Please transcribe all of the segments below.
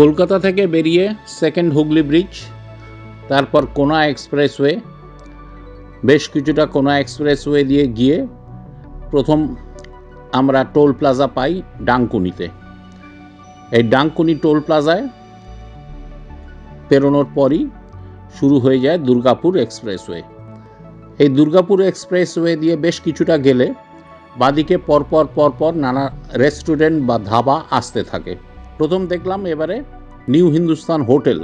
কলকাতা থেকে বেরিয়ে second Hooghly bridge, তারপর কোনা এক্সপ্রেসওয়ে, বেশ কিছুটা কোনা এক্সপ্রেসওয়ে দিয়ে গিয়ে প্রথম আমরা টোল প্লাজা পাই ডাংকুনিতে। এই ডাংকুনি টোল প্লাজায় পেরোনোর পরই শুরু হয়ে যায় দুর্গাপুর এক্সপ্রেসওয়ে। এই দুর্গাপুর এক্সপ্রেসওয়ে দিয়ে বেশ কিছুটা গেলে বাদিকে পরপর পরপর নানা রেস্টুরেন্ট বা ধাবা আসতে থাকে। প্রথম দেখলাম এবারে নিউ হিন্দুস্তান হোটেল।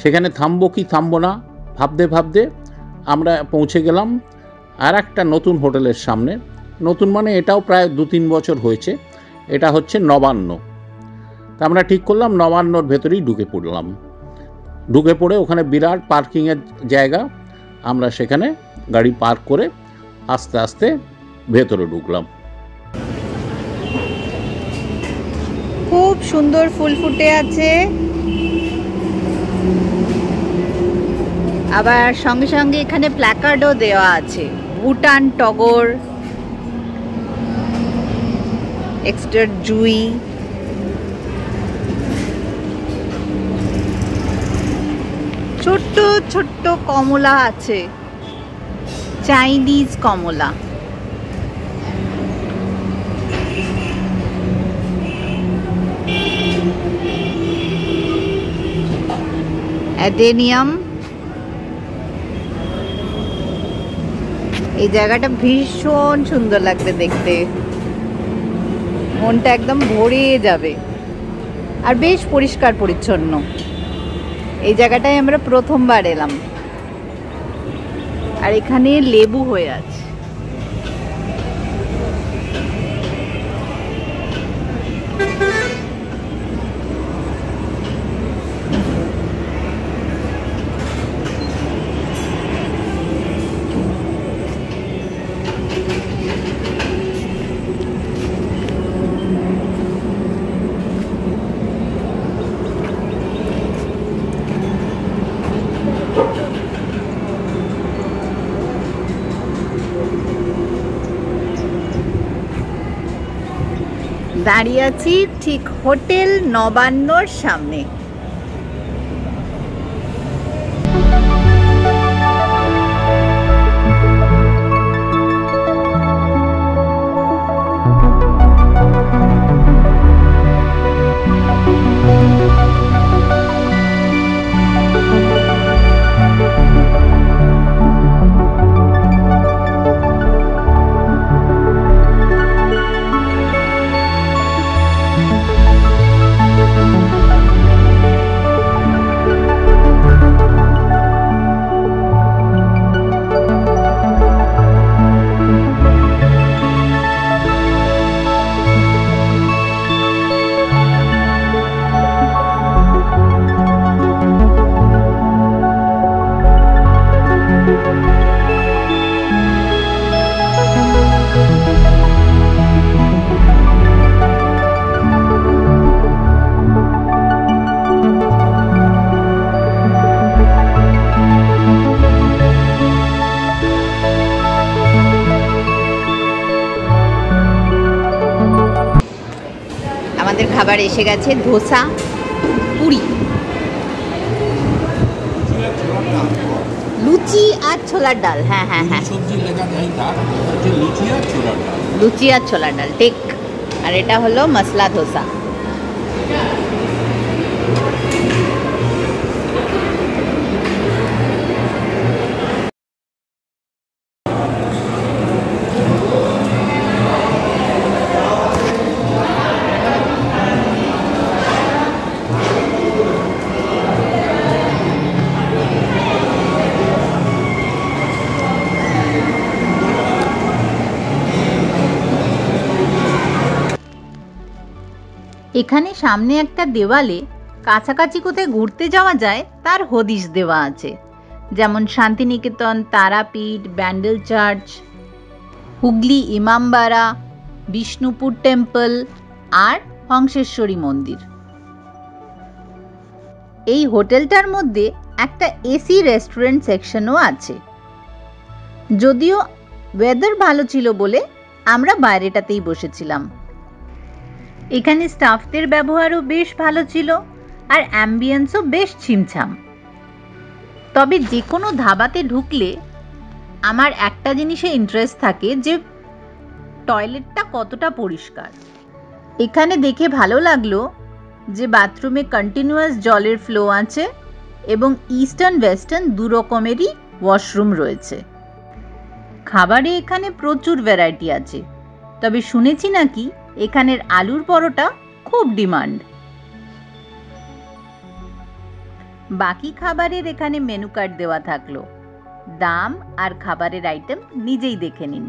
সেখানে থামবো কি থামবো না ভাবতে ভাবতে আমরা পৌঁছে গেলাম আর একটা নতুন হোটেলের সামনে। নতুন মানে এটাও প্রায় 2-3 বছর হয়েছে। এটা হচ্ছে নবান্ন। তা আমরা ঠিক করলাম নবান্নর ভেতরেই ঢুকে পড়লাম। ঢুকে পড়ে ওখানে বিরাট পার্কিংয়ের জায়গা, আমরা সেখানে গাড়ি পার্ক করে আস্তে আস্তে ভেতরে ঢুকলাম। খুব সুন্দর ফুল ফুটে আছে, আবার সঙ্গে সঙ্গে এখানে প্ল্যাকার্ডও দেওয়া আছে, ভুটান টগর, এক্সটার জুই, ছোট্ট ছোট্ট কমলা আছে, চাইনিজ কমলা। অ্যাডেনিয়াম। এই জায়গাটা ভীষণ সুন্দর লাগবে দেখতে, মনটা একদম ভরে যাবে, আর বেশ পরিষ্কার পরিচ্ছন্ন। এই জায়গাটায় আমরা প্রথমবার এলাম, আর এখানে লেবু হয়ে আছে। দাঁড়িয়ে আছি ঠিক হোটেল নবান্নর সামনে। খাবার এসে গেছে, ধোসা, পুরি, লুচি আর ছোলার ডাল। হ্যাঁ হ্যাঁ হ্যাঁ, লুচি আর ছোলার ডাল ঠিক। আর এটা হলো মশলা ধোসা। এখানে সামনে একটা দেওয়ালে কাছাকাছি কোথায় ঘুরতে যাওয়া যায় তার হদিশ দেওয়া আছে, যেমন শান্তিনিকেতন, তারাপীঠ, ব্যান্ডেল চার্চ, হুগলি ইমামবাড়া, বিষ্ণুপুর টেম্পল আর হংসেশ্বরী মন্দির। এই হোটেলটার মধ্যে একটা এসি রেস্টুরেন্ট সেকশনও আছে। যদিও ওয়েদার ভালো ছিল বলে আমরা বাইরেটাতেই বসেছিলাম। এখানে স্টাফদের ব্যবহারও বেশ ভালো ছিল, আর অ্যাম্বিয়েন্সও বেশ ছিমছাম। তবে যে কোনো ধাবাতে ঢুকলে আমার একটা জিনিসে ইন্টারেস্ট থাকে যে টয়লেটটা কতটা পরিষ্কার। এখানে দেখে ভালো লাগলো যে বাথরুমে কন্টিনিউয়াস জলের ফ্লো আছে এবং ইস্টার্ন ওয়েস্টার্ন দু রকমেরই ওয়াশরুম রয়েছে। খাবারে এখানে প্রচুর ভ্যারাইটি আছে, তবে শুনেছি নাকি এখানের আলুর পরোটা খুব ডিমান্ড। বাকি খাবারের এখানে মেনু কার্ড দেওয়া থাকলো, দাম আর খাবারের আইটেম নিজেই দেখে নিন।